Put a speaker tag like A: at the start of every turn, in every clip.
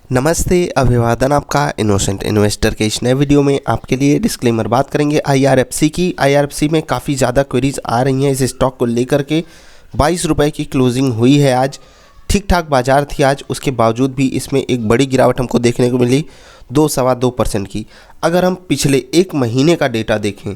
A: नमस्ते, अभिवादन आपका इनोसेंट इन्वेस्टर के इस नए वीडियो में आपके लिए डिस्क्लेमर बात करेंगे आईआरएफसी की। आईआरएफसी में काफ़ी ज़्यादा क्वेरीज आ रही हैं इस स्टॉक को लेकर के। 22 रुपये की क्लोजिंग हुई है आज। ठीक ठाक बाजार थी आज, उसके बावजूद भी इसमें एक बड़ी गिरावट हमको देखने को मिली 2-2.25% की। अगर हम पिछले एक महीने का डेटा देखें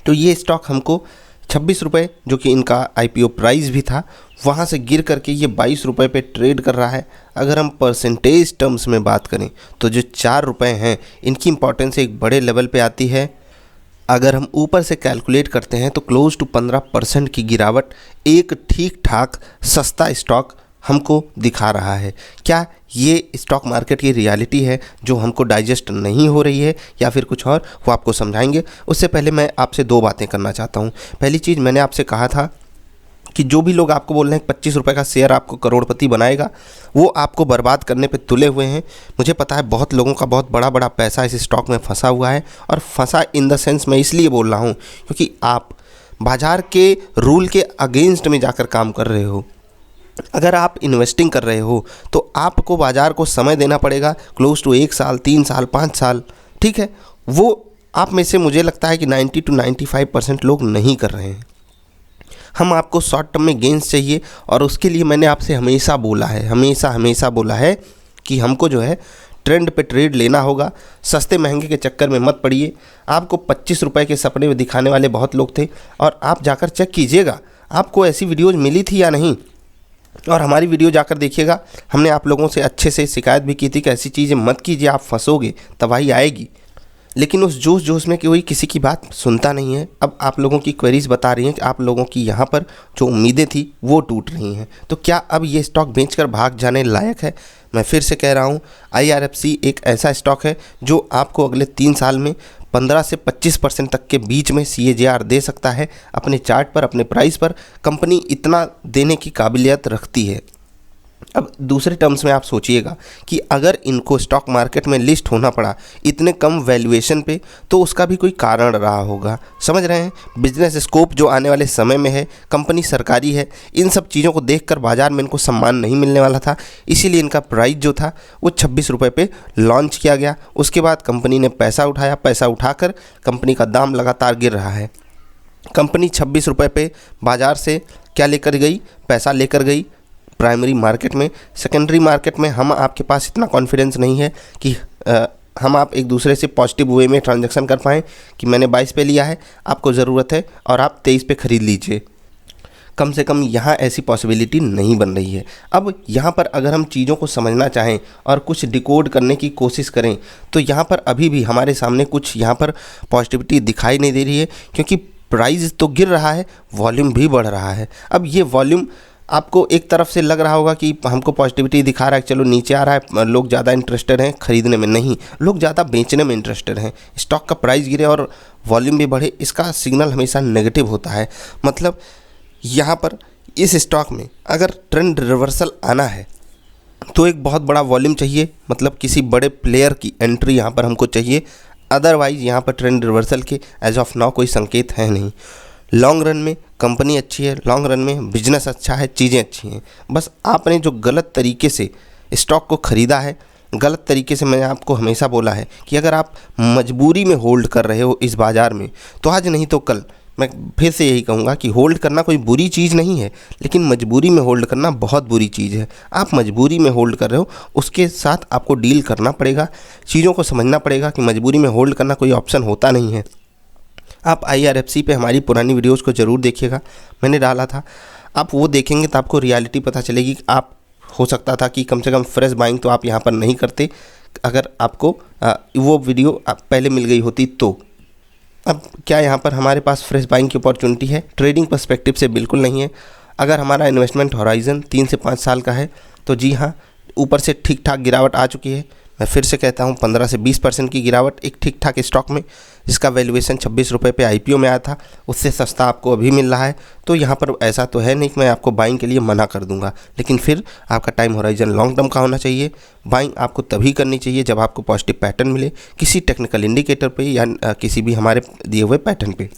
A: तो ये स्टॉक हमको 26 रुपये, जो कि इनका आईपीओ प्राइस भी था, वहाँ से गिर करके ये 22 रुपये पे ट्रेड कर रहा है। अगर हम परसेंटेज टर्म्स में बात करें तो जो 4 रुपये हैं इनकी इंपॉर्टेंस एक बड़े लेवल पे आती है। अगर हम ऊपर से कैलकुलेट करते हैं तो क्लोज टू 15% की गिरावट एक ठीक ठाक सस्ता स्टॉक हमको दिखा रहा है। क्या ये स्टॉक मार्केट की रियलिटी है जो हमको डाइजेस्ट नहीं हो रही है या फिर कुछ और, वो आपको समझाएंगे। उससे पहले मैं आपसे दो बातें करना चाहता हूँ। पहली चीज़, मैंने आपसे कहा था कि जो भी लोग आपको बोल रहे हैं 25 रुपये का शेयर आपको करोड़पति बनाएगा, वो आपको बर्बाद करने पे तुले हुए हैं। मुझे पता है बहुत लोगों का बहुत बड़ा बड़ा पैसा इस स्टॉक में फंसा हुआ है, और फंसा इन द सेंस मैं इसलिए बोल रहा हूँ क्योंकि आप बाज़ार के रूल के अगेंस्ट में जाकर काम कर रहे हो। अगर आप इन्वेस्टिंग कर रहे हो तो आपको बाज़ार को समय देना पड़ेगा, क्लोज टू 1 साल, 3 साल, 5 साल, ठीक है। वो आप में से मुझे लगता है कि 90 to 95% लोग नहीं कर रहे हैं। हम आपको शॉर्ट टर्म में गेंस चाहिए, और उसके लिए मैंने आपसे हमेशा बोला है कि हमको जो है ट्रेंड पे ट्रेड लेना होगा। सस्ते महंगे के चक्कर में मत पड़िए। आपको 25 रुपये के सपने में दिखाने वाले बहुत लोग थे, और आप जाकर चेक कीजिएगा आपको ऐसी वीडियोज़ मिली थी या नहीं, और हमारी वीडियो जाकर देखिएगा। हमने आप लोगों से अच्छे से शिकायत भी की थी कि ऐसी चीज़ें मत कीजिए, आप फंसोगे, तबाही आएगी। लेकिन उस जोश में कोई किसी की बात सुनता नहीं है। अब आप लोगों की क्वेरीज बता रही हैं कि आप लोगों की यहाँ पर जो उम्मीदें थी वो टूट रही हैं। तो क्या अब ये स्टॉक बेचकर भाग जाने लायक है? मैं फिर से कह रहा हूँ, आईआरएफसी एक ऐसा स्टॉक है जो आपको अगले 3 साल में 15 से 25% तक के बीच में CAGR दे सकता है। अपने चार्ट पर, अपने प्राइस पर कंपनी इतना देने की काबिलियत रखती है। अब दूसरे टर्म्स में आप सोचिएगा कि अगर इनको स्टॉक मार्केट में लिस्ट होना पड़ा इतने कम वैल्यूएशन पे, तो उसका भी कोई कारण रहा होगा। समझ रहे हैं? बिजनेस स्कोप जो आने वाले समय में है, कंपनी सरकारी है, इन सब चीज़ों को देखकर बाज़ार में इनको सम्मान नहीं मिलने वाला था। इसीलिए इनका प्राइस जो था वो 26 रुपये पे लॉन्च किया गया। उसके बाद कंपनी ने पैसा उठाया, पैसा उठाकर कंपनी का दाम लगातार गिर रहा है। कंपनी 26 रुपये पे बाज़ार से क्या लेकर गई? पैसा लेकर गई प्राइमरी मार्केट में। सेकेंडरी मार्केट में हम आपके पास इतना कॉन्फिडेंस नहीं है कि हम आप एक दूसरे से पॉजिटिव वे में ट्रांजैक्शन कर पाएँ कि मैंने 22 पे लिया है, आपको ज़रूरत है और आप 23 पे ख़रीद लीजिए। कम से कम यहाँ ऐसी पॉसिबिलिटी नहीं बन रही है। अब यहाँ पर अगर हम चीज़ों को समझना चाहें और कुछ डिकोड करने की कोशिश करें तो यहाँ पर अभी भी हमारे सामने कुछ यहाँ पर पॉजिटिविटी दिखाई नहीं दे रही है, क्योंकि प्राइस तो गिर रहा है, वॉल्यूम भी बढ़ रहा है। अब ये वॉल्यूम आपको एक तरफ से लग रहा होगा कि हमको पॉजिटिविटी दिखा रहा है, चलो नीचे आ रहा है, लोग ज़्यादा इंटरेस्टेड हैं खरीदने में। नहीं, लोग ज़्यादा बेचने में इंटरेस्टेड हैं। स्टॉक का प्राइस गिरे और वॉल्यूम भी बढ़े, इसका सिग्नल हमेशा नेगेटिव होता है। मतलब यहाँ पर इस स्टॉक में अगर ट्रेंड रिवर्सल आना है तो एक बहुत बड़ा वॉल्यूम चाहिए, मतलब किसी बड़े प्लेयर की एंट्री यहाँ पर हमको चाहिए। अदरवाइज़ यहाँ पर ट्रेंड रिवर्सल के एज ऑफ नाउ कोई संकेत है नहीं। लॉन्ग रन में कंपनी अच्छी है, लॉन्ग रन में बिजनेस अच्छा है, चीज़ें अच्छी हैं। बस आपने जो गलत तरीके से स्टॉक को ख़रीदा है, गलत तरीके से, मैंने आपको हमेशा बोला है कि अगर आप मजबूरी में होल्ड कर रहे हो इस बाज़ार में, तो आज नहीं तो कल, मैं फिर से यही कहूँगा कि होल्ड करना कोई बुरी चीज़ नहीं है, लेकिन मजबूरी में होल्ड करना बहुत बुरी चीज़ है। आप मजबूरी में होल्ड कर रहे हो, उसके साथ आपको डील करना पड़ेगा, चीज़ों को समझना पड़ेगा कि मजबूरी में होल्ड करना कोई ऑप्शन होता नहीं है। आप आईआरएफसी पे हमारी पुरानी वीडियोस को ज़रूर देखिएगा, मैंने डाला था। आप वो देखेंगे तो आपको रियलिटी पता चलेगी। आप हो सकता था कि कम से कम फ्रेश बाइंग तो आप यहाँ पर नहीं करते, अगर आपको वो वीडियो पहले मिल गई होती तो। अब क्या यहाँ पर हमारे पास फ्रेश बाइंग की अपॉर्चुनिटी है? ट्रेडिंग पर्सपेक्टिव से बिल्कुल नहीं है। अगर हमारा इन्वेस्टमेंट हॉराइज़न 3 से 5 साल का है तो जी हाँ, ऊपर से ठीक ठाक गिरावट आ चुकी है। मैं फिर से कहता हूँ, 15 से 20% की गिरावट एक ठीक ठाक स्टॉक में, जिसका वैल्यूएशन 26 रुपये पे आईपीओ में आया था, उससे सस्ता आपको अभी मिल रहा है। तो यहाँ पर ऐसा तो है नहीं कि मैं आपको बाइंग के लिए मना कर दूंगा, लेकिन फिर आपका टाइम होराइजन लॉन्ग टर्म का होना चाहिए। बाइंग आपको तभी करनी चाहिए जब आपको पॉजिटिव पैटर्न मिले, किसी टेक्निकल इंडिकेटर पे या किसी भी हमारे दिए हुए पैटर्न पे।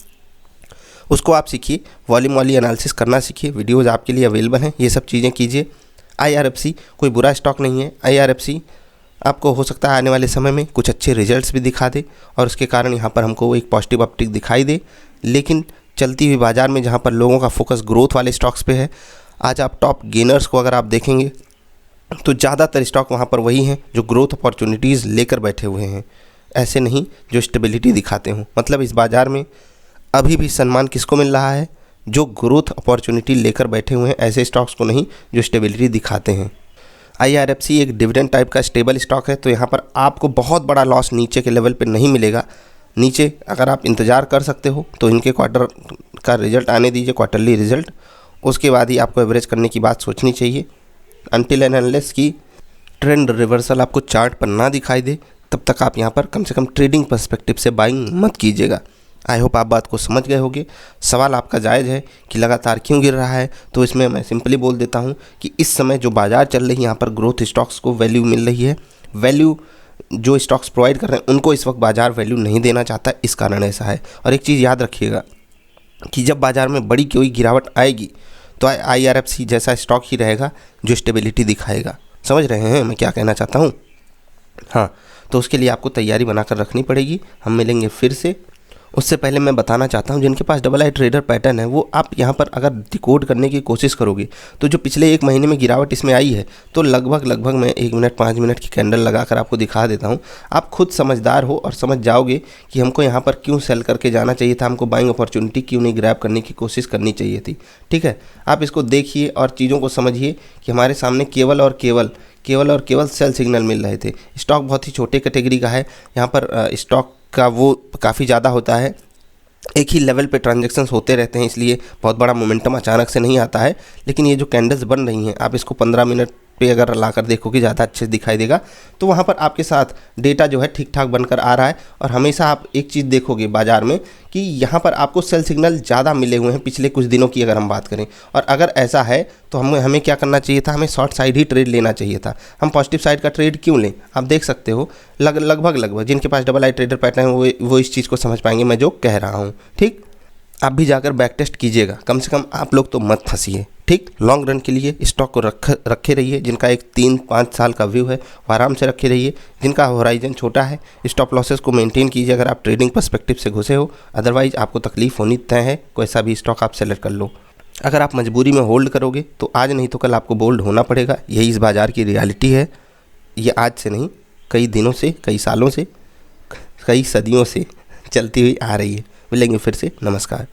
A: उसको आप सीखिए, वॉल्यूम वाली एनालिसिस करना सीखिए। वीडियोज़ आपके लिए अवेलेबल हैं, ये सब चीज़ें कीजिए। IRFC कोई बुरा स्टॉक नहीं है। IRFC आपको हो सकता है आने वाले समय में कुछ अच्छे रिजल्ट्स भी दिखा दे और उसके कारण यहाँ पर हमको एक पॉजिटिव अपटिक दिखाई दे। लेकिन चलती हुई बाज़ार में जहाँ पर लोगों का फोकस ग्रोथ वाले स्टॉक्स पे है, आज आप टॉप गेनर्स को अगर आप देखेंगे तो ज़्यादातर स्टॉक वहाँ पर वही हैं जो ग्रोथ अपॉर्चुनिटीज़ लेकर बैठे हुए हैं, ऐसे नहीं जो स्टेबिलिटी दिखाते हों। मतलब इस बाज़ार में अभी भी सम्मान किसको मिल रहा है? जो ग्रोथ अपॉर्चुनिटी लेकर बैठे हुए हैं, ऐसे स्टॉक्स को नहीं जो स्टेबिलिटी दिखाते हैं। IRFC एक डिविडेंड टाइप का स्टेबल स्टॉक है, तो यहाँ पर आपको बहुत बड़ा लॉस नीचे के लेवल पे नहीं मिलेगा। नीचे अगर आप इंतज़ार कर सकते हो तो इनके क्वार्टर का रिजल्ट आने दीजिए, क्वार्टरली रिजल्ट, उसके बाद ही आपको एवरेज करने की बात सोचनी चाहिए। अनटिल एंड अनलेस की ट्रेंड रिवर्सल आपको चार्ट पर ना दिखाई दे, तब तक आप यहाँ पर कम से कम ट्रेडिंग पर्सपेक्टिव से बाइंग मत कीजिएगा। आई होप आप बात को समझ गए होंगे। सवाल आपका जायज़ है कि लगातार क्यों गिर रहा है, तो इसमें मैं सिंपली बोल देता हूँ कि इस समय जो बाज़ार चल रही है यहाँ पर ग्रोथ स्टॉक्स को वैल्यू मिल रही है। वैल्यू जो स्टॉक्स प्रोवाइड कर रहे हैं उनको इस वक्त बाज़ार वैल्यू नहीं देना चाहता, इस कारण ऐसा है। और एक चीज़ याद रखिएगा कि जब बाज़ार में बड़ी कोई गिरावट आएगी तो IRFC जैसा स्टॉक ही रहेगा जो स्टेबिलिटी दिखाएगा। समझ रहे हैं मैं क्या कहना चाहता हूँ? हाँ, तो उसके लिए आपको तैयारी बनाकर रखनी पड़ेगी। हम मिलेंगे फिर से। उससे पहले मैं बताना चाहता हूं, जिनके पास डबल आई ट्रेडर पैटर्न है वो आप यहां पर अगर डिकोड करने की कोशिश करोगे तो जो पिछले 1 महीने में गिरावट इसमें आई है, तो लगभग मैं 1 मिनट 5 मिनट की कैंडल लगाकर आपको दिखा देता हूं। आप खुद समझदार हो और समझ जाओगे कि हमको यहां पर क्यों सेल करके जाना चाहिए था, हमको बाइंग अपॉर्चुनिटी क्यों नहीं ग्रैब करने की कोशिश करनी चाहिए थी। ठीक है, आप इसको देखिए और चीज़ों को समझिए कि हमारे सामने केवल और केवल सेल सिग्नल मिल रहे थे। स्टॉक बहुत ही छोटे कैटेगरी का है, यहाँ पर स्टॉक का वो काफ़ी ज़्यादा होता है, एक ही लेवल पे ट्रांजैक्शंस होते रहते हैं, इसलिए बहुत बड़ा मोमेंटम अचानक से नहीं आता है। लेकिन ये जो कैंडल्स बन रही हैं, आप इसको 15 मिनट पे अगर लाकर देखोगे ज़्यादा अच्छे से दिखाई देगा। तो वहाँ पर आपके साथ डेटा जो है ठीक ठाक बनकर आ रहा है। और हमेशा आप एक चीज़ देखोगे बाज़ार में कि यहाँ पर आपको सेल सिग्नल ज़्यादा मिले हुए हैं पिछले कुछ दिनों की अगर हम बात करें। और अगर ऐसा है तो हमें क्या करना चाहिए था? हमें शॉर्ट साइड ही ट्रेड लेना चाहिए था। हम पॉजिटिव साइड का ट्रेड क्यों लें? आप देख सकते हो लगभग जिनके पास डबल आई ट्रेडर पैटर्न है वो इस चीज़ को समझ पाएंगे मैं जो कह रहा हूँ। ठीक, आप भी जाकर बैक टेस्ट कीजिएगा, कम से कम आप लोग तो मत फंसिए। ठीक, लॉन्ग रन के लिए स्टॉक को रखे रहिए। जिनका एक 3-5 साल का व्यू है वो आराम से रखे रहिए। जिनका होराइजन छोटा है, स्टॉप लॉसेस को मेंटेन कीजिए अगर आप ट्रेडिंग पर्सपेक्टिव से घुसे हो। अदरवाइज आपको तकलीफ होनी तय है, कोई सा भी स्टॉक आप सेलेक्ट कर लो। अगर आप मजबूरी में होल्ड करोगे तो आज नहीं तो कल आपको बोल्ड होना पड़ेगा। यही इस बाज़ार की रियलिटी है। ये आज से नहीं, कई दिनों से, कई सालों से, कई सदियों से चलती हुई आ रही है। मिलेंगे फिर से। नमस्कार।